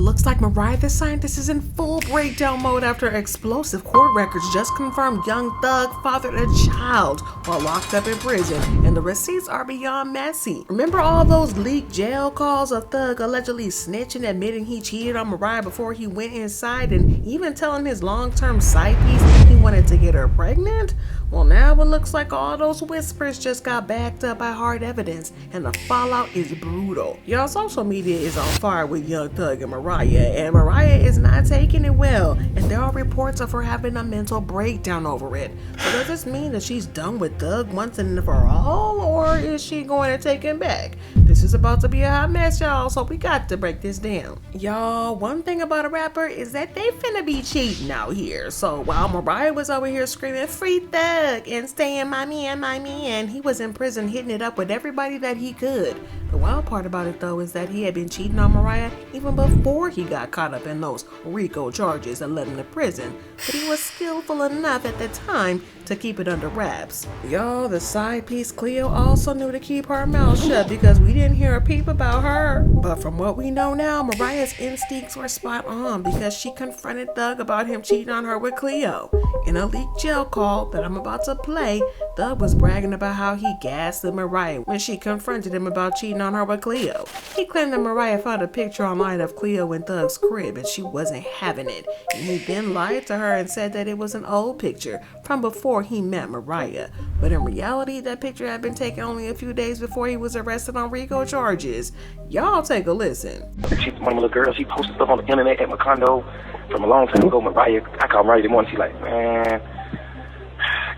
looks like Mariah the Scientist is in full breakdown mode after explosive court records just confirmed young Thug fathered a child while locked up in prison, and the receipts are beyond messy. Remember all those leaked jail calls of Thug allegedly snitching, admitting he cheated on Mariah before he went inside, and even telling his long-term side piece he wanted to get her pregnant? Well, now it looks like all those whispers just got backed up by hard evidence, and the fallout is brutal. Y'all, social media is on fire with young Thug and Mariah is not taking it well, and there are reports of her having a mental breakdown over it. So does this mean that she's done with Thug once and for all, or is she going to take him back? This is about to be a hot mess, y'all, so we got to break this down. Y'all, one thing about a rapper is that they finna be cheating out here. So while Mariah was over here screaming, "Free Thug," and staying my man, he was in prison hitting it up with everybody that he could. The wild part about it, though, is that he had been cheating on Mariah even before he got caught up in those RICO charges and led him to prison, but he was skillful enough at the time to keep it under wraps. Y'all, the side piece Cleo also knew to keep her mouth shut because we didn't hear a peep about her. But from what we know now, Mariah's instincts were spot on because she confronted Thug about him cheating on her with Cleo. In a leaked jail call that I'm about to play, Thug was bragging about how he gaslit Mariah when she confronted him about cheating on her with Cleo. He claimed that Mariah found a picture online of Cleo in Thug's crib and she wasn't having it. And he then lied to her and said that it was an old picture from before he met Mariah. But in reality, that picture had been taken only a few days before he was arrested on RICO charges. Y'all take a listen. She's one little girl. She posted stuff on the internet at my condo from a long time ago. Mariah, I called Mariah this morning. She's like, "Man,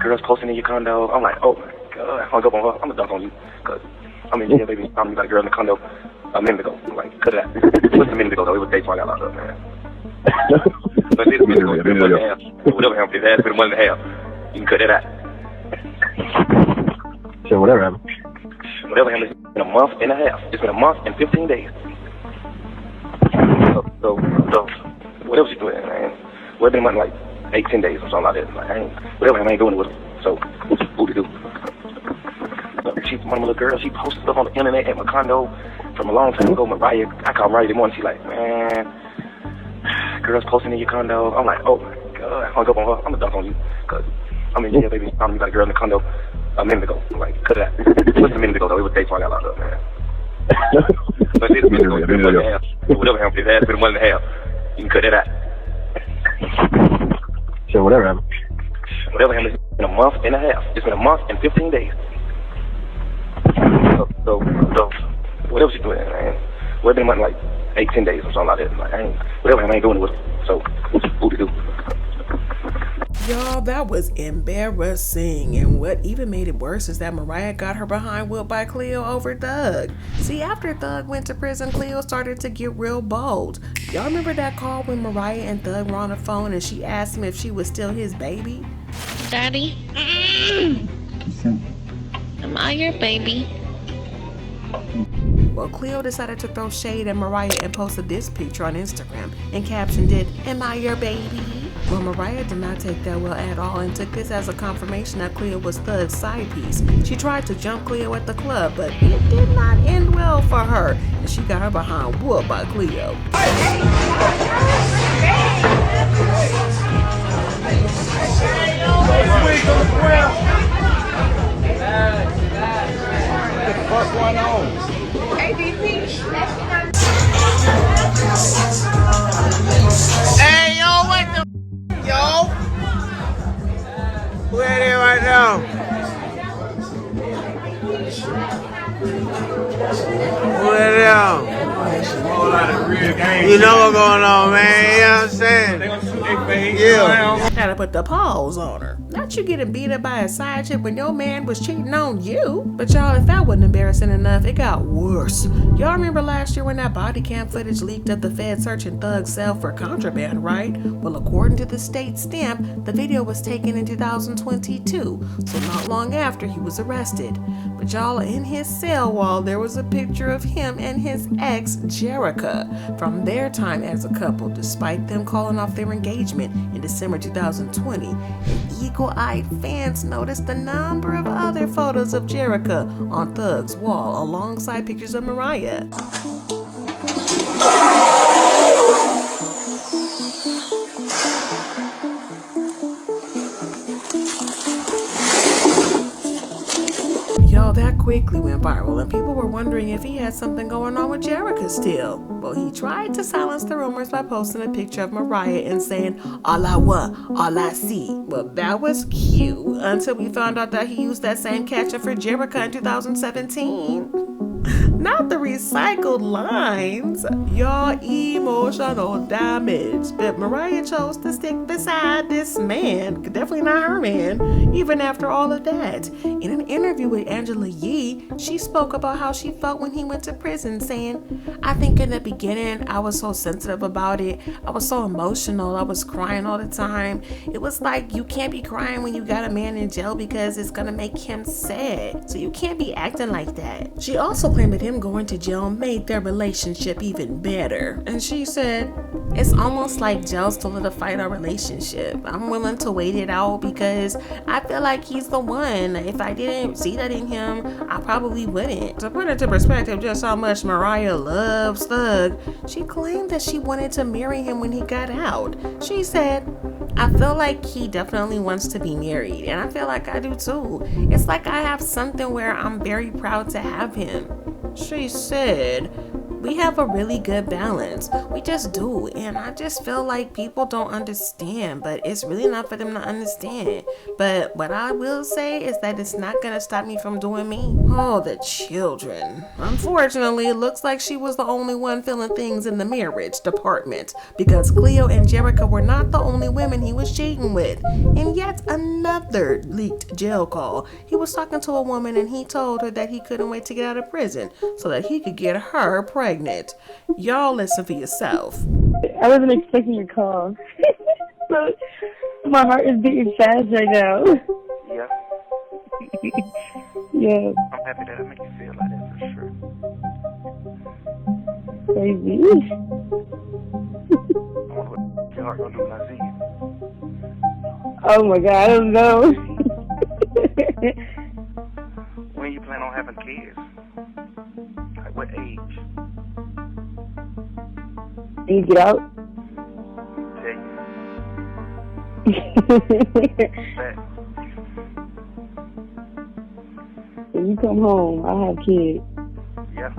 girls posting in your condo." I'm like, "Oh my God." I hung up on her. I'm gonna dunk on you because I'm in jail, baby. You found me about a girl in the condo a minute ago. I'm like, cut it out. Just a minute ago, though. It was day before I got locked up, man. But it's a minute ago. It's been a month and a half. Whatever happened, his ass been a month and a half. You can cut that out. So whatever happened. Whatever happened, it's been a month and a half. It's been a month and 15 days. So whatever she's doing, man. Well, it's been a month, like 8-10 days or something like that. Like, whatever happened, I ain't doing it with her. So, who to do? She's one little girl. She posted stuff on the internet at my condo from a long time ago. Mariah, I called Mariah this morning. She's like, "Man, girls posting in your condo." I'm like, "Oh my God." I hung up on her. I'm gonna dunk on you because I'm in jail, baby. You found me about a girl in the condo a minute ago. I'm like, cut it out. Just a minute ago, though. It was day before I got locked up, man. But it's a minute ago. It's been a month and a half. Whatever happened, his ass been a month and a half. You can cut that out. So whatever happened. Whatever happened, it's been a month and a half. It's been a month and 15 days. So whatever she's doing, man. Well, it's been a month, like 8-10 days or something like that. Like, whatever happened, I ain't doing it with her. So, who to do? Y'all, that was embarrassing, and what even made it worse is that Mariah got her behind wheeled by Cleo over Thug. See, after Thug went to prison, Cleo started to get real bold. Y'all remember that call when Mariah and Thug were on the phone and she asked him if she was still his baby? "Daddy, am I your baby?" Well, Cleo decided to throw shade at Mariah and posted this picture on Instagram and captioned it, "Am I your baby?" Well, Mariah did not take that well at all and took this as a confirmation that Cleo was Thug's side piece. She tried to jump Cleo at the club, but it did not end well for her, and she got her behind whooped by Cleo. What's going on? Hey, yo, what the yo? Where they right now? Where they at? You know what's going on, man. You know what I'm saying? Yeah. Gotta put the pause on her. Not you getting beat up by a side chick when your man was cheating on you. But y'all, if that wasn't embarrassing enough, it got worse. Y'all remember last year when that body cam footage leaked of the Fed searching Thug's cell for contraband, right? Well, according to the state stamp, the video was taken in 2022, so not long after he was arrested. But y'all, in his cell wall, there was a picture of him and his ex, Jerica, from their time as a couple, despite them calling off their engagement in December 2020. And eagle-eyed fans noticed a number of other photos of Jerica on Thug's wall alongside pictures of Mariah. viral, and people were wondering if he had something going on with Jerica still. Well, he tried to silence the rumors by posting a picture of Mariah and saying, "All I want, all I see." Well, that was cute until we found out that he used that same caption for Jerica in 2017. Not the recycled lines. Your emotional damage. But Mariah chose to stick beside this man. Definitely not her man, even after all of that. In an interview with Angela Yee, she spoke about how she felt when he went to prison, saying, "I think in the beginning, I was so sensitive about it. I was so emotional. I was crying all the time. It was like, you can't be crying when you got a man in jail because it's gonna make him sad. So you can't be acting like that." She also claimed that him going to jail made their relationship even better. And she said, "It's almost like jail solidified our relationship. I'm willing to wait it out because I feel like he's the one. If I didn't see that in him, I probably wouldn't." To put into perspective just how much Mariah loves Thug, she claimed that she wanted to marry him when he got out. She said, "I feel like he definitely wants to be married, and I feel like I do too. It's like I have something where I'm very proud to have him." She said, "We have a really good balance. We just do. And I just feel like people don't understand, but it's really not for them to understand. But what I will say is that it's not going to stop me from doing me." Oh, the children. Unfortunately, it looks like she was the only one feeling things in the marriage department, because Cleo and Jerica were not the only women he was cheating with. In yet another leaked jail call, he was talking to a woman and he told her that he couldn't wait to get out of prison so that he could get her pregnant. Y'all listen for yourself. I wasn't expecting your call. So, my heart is beating fast right now. Yeah, Yeah, I'm happy that I make you feel like that for sure. crazy. I wonder what your heart gonna do when I see you. Oh my God, I don't know. When you plan on having kids? Like what age? You get out? Tell you. When you come home, I'll have kids. Yeah.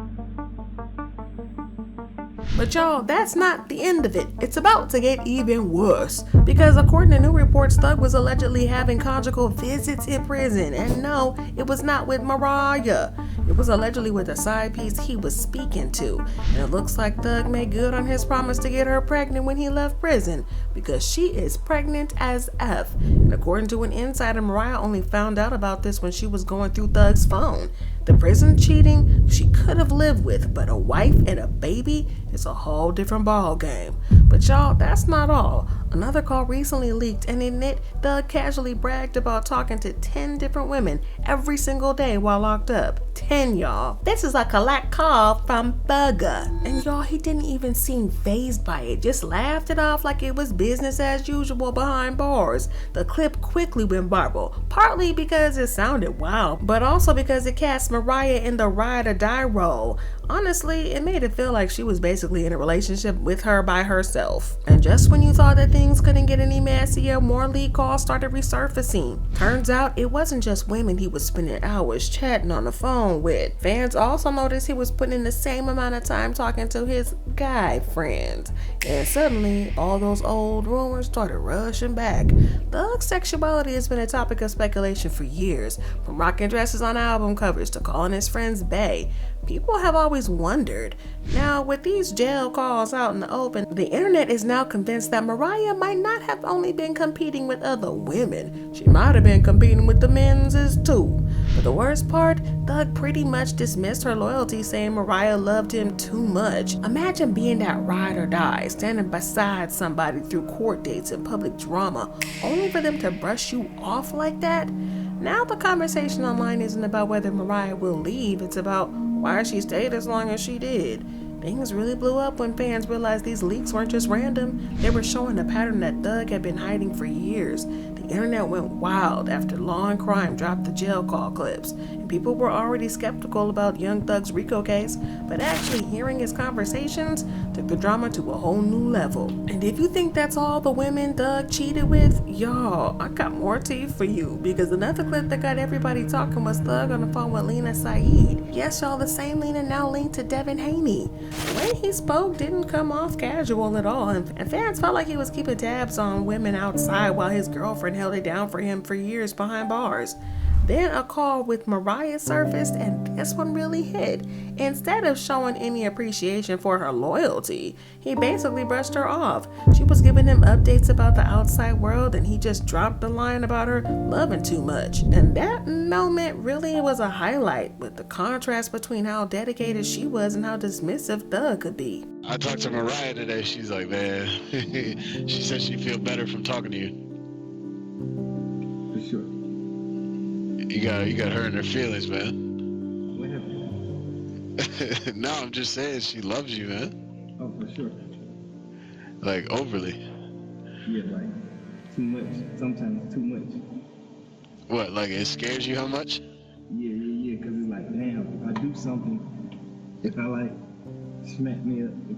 But y'all, that's not the end of it. It's about to get even worse. Because according to new reports, Thug was allegedly having conjugal visits in prison. And no, it was not with Mariah. It was allegedly with a side piece he was speaking to. And it looks like Thug made good on his promise to get her pregnant when he left prison, because she is pregnant as F. And according to an insider, Mariah only found out about this when she was going through Thug's phone. The prison cheating she could have lived with, but a wife and a baby is a whole different ball game. But y'all, that's not all. Another call recently leaked, and in it, Thug casually bragged about talking to 10 different women every single day while locked up. 10, y'all. This is a collect call from Thugger. And y'all, he didn't even seem fazed by it, just laughed it off like it was business as usual behind bars. The clip quickly went viral, partly because it sounded wild, but also because it cast Mariah in the ride or die role. Honestly, it made it feel like she was basically in a relationship with her by herself. And just when you thought that things couldn't get any messier, more lead calls started resurfacing. Turns out it wasn't just women he was spending hours chatting on the phone with. Fans also noticed he was putting in the same amount of time talking to his guy friends. And suddenly, all those old rumors started rushing back. Thug's sexuality has been a topic of speculation for years, from rocking dresses on album covers to calling his friends bae. People have always wondered. Now, with these jail calls out in the open, the internet is now convinced that Mariah might not have only been competing with other women. She might have been competing with the men's too. But the worst part, Thug pretty much dismissed her loyalty, saying Mariah loved him too much. Imagine being that ride or die, standing beside somebody through court dates and public drama, only for them to brush you off like that. Now the conversation online isn't about whether Mariah will leave, it's about why she stayed as long as she did. Things really blew up when fans realized these leaks weren't just random. They were showing a pattern that Thug had been hiding for years. The internet went wild after Law and Crime dropped the jail call clips. And People were already skeptical about Young Thug's RICO case, but actually hearing his conversations took the drama to a whole new level. And if you think that's all the women Thug cheated with, y'all, I got more tea for you, because another clip that got everybody talking was Thug on the phone with Lena Saeed. Yes, y'all, the same Lena now linked to Devin Haney. The way he spoke didn't come off casual at all, and fans felt like he was keeping tabs on women outside while his girlfriend held it down for him for years behind bars. Then a call with Mariah surfaced, and this one really hit. Instead of showing any appreciation for her loyalty, he basically brushed her off. She was giving him updates about the outside world, and he just dropped the line about her loving too much. And that moment really was a highlight, with the contrast between how dedicated she was and how dismissive Thug could be. I talked to Mariah today. She's like, man, she said she feel better from talking to you. For sure. You got her in her feelings, man. What happened? No, I'm just saying she loves you, man. Oh, for sure. Like, overly. Yeah, like, too much. Sometimes too much. What, like it scares you how much? Yeah, because it's like, damn, if I do something, if I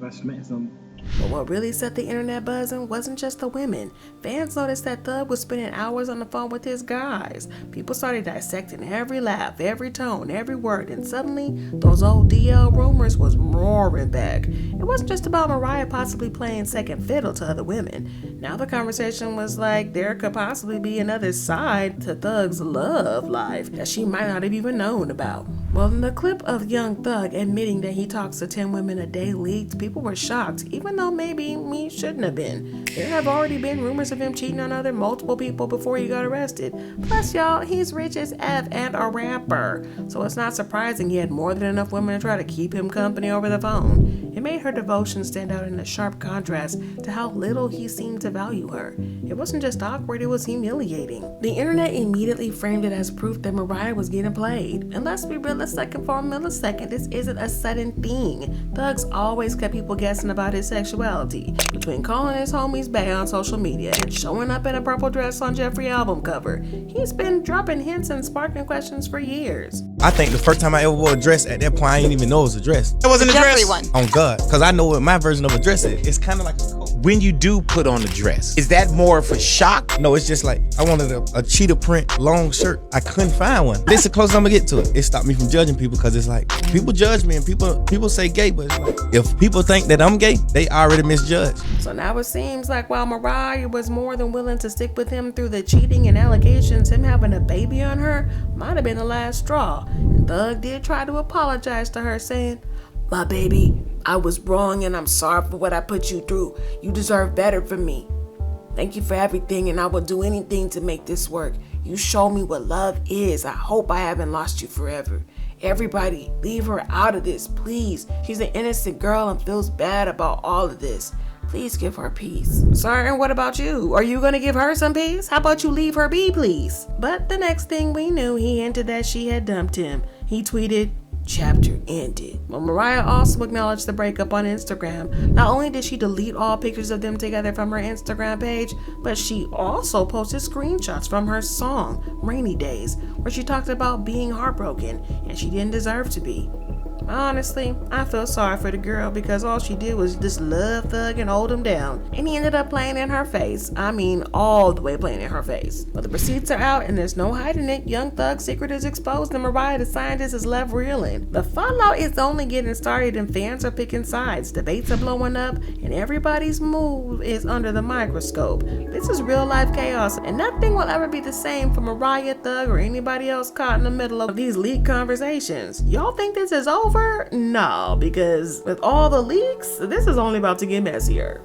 smack something. But what really set the internet buzzing wasn't just the women. Fans noticed that Thug was spending hours on the phone with his guys. People started dissecting every laugh, every tone, every word, and suddenly those old DL rumors was roaring back. It wasn't just about Mariah possibly playing second fiddle to other women. Now the conversation was like there could possibly be another side to Thug's love life that she might not have even known about. Well, in the clip of Young Thug admitting that he talks to 10 women a day leaked, people were shocked, even though maybe he shouldn't have been. There have already been rumors of him cheating on multiple people before he got arrested. Plus, y'all, he's rich as F and a rapper, so it's not surprising he had more than enough women to try to keep him company over the phone. It made her devotion stand out in a sharp contrast to how little he seemed to value her. It wasn't just awkward, it was humiliating. The internet immediately framed it as proof that Mariah was getting played. And let's be realistic for a millisecond, this isn't a sudden thing. Thug's always kept people guessing about his sexuality. Between calling his homies bae on social media and showing up in a purple dress on Jeffrey album cover, he's been dropping hints and sparking questions for years. I think the first time I ever wore a dress, at that point I didn't even know it was a dress. It wasn't a dress. One. On God, because I know what my version of a dress is. It's kind of like a coat. When you do put on a dress, is that more of a shock? No, it's just like I wanted a cheetah print long shirt. I couldn't find one. This is the closest I'm gonna get to it. It stopped me from judging people, because it's like people judge me and people say gay, but it's like if people think that I'm gay, they already misjudge. So now it seems like while Mariah was more than willing to stick with him through the cheating and allegations, him having a baby on her might have been the last straw. And Thug did try to apologize to her, saying, "My baby, I was wrong and I'm sorry for what I put you through. You deserve better from me. Thank you for everything, and I will do anything to make this work. You showed me what love is. I hope I haven't lost you forever. Everybody, leave her out of this, please. She's an innocent girl and feels bad about all of this. Please give her peace." Sir, and what about you? Are you gonna give her some peace? How about you leave her be, please? But the next thing we knew, he hinted that she had dumped him. He tweeted, "Chapter ended." Well, Mariah also acknowledged the breakup on Instagram. Not only did she delete all pictures of them together from her Instagram page, but she also posted screenshots from her song, Rainy Days, where she talked about being heartbroken and she didn't deserve to be. Honestly, I feel sorry for the girl, because all she did was just love Thug and hold him down. And he ended up playing in her face. I mean, all the way playing in her face. But the receipts are out and there's no hiding it. Young Thug's secret is exposed and Mariah The Scientist is left reeling. The fallout is only getting started and fans are picking sides. Debates are blowing up and everybody's move is under the microscope. This is real life chaos, and nothing will ever be the same for Mariah, Thug, or anybody else caught in the middle of these leaked conversations. Y'all think this is over? No, because with all the leaks, this is only about to get messier.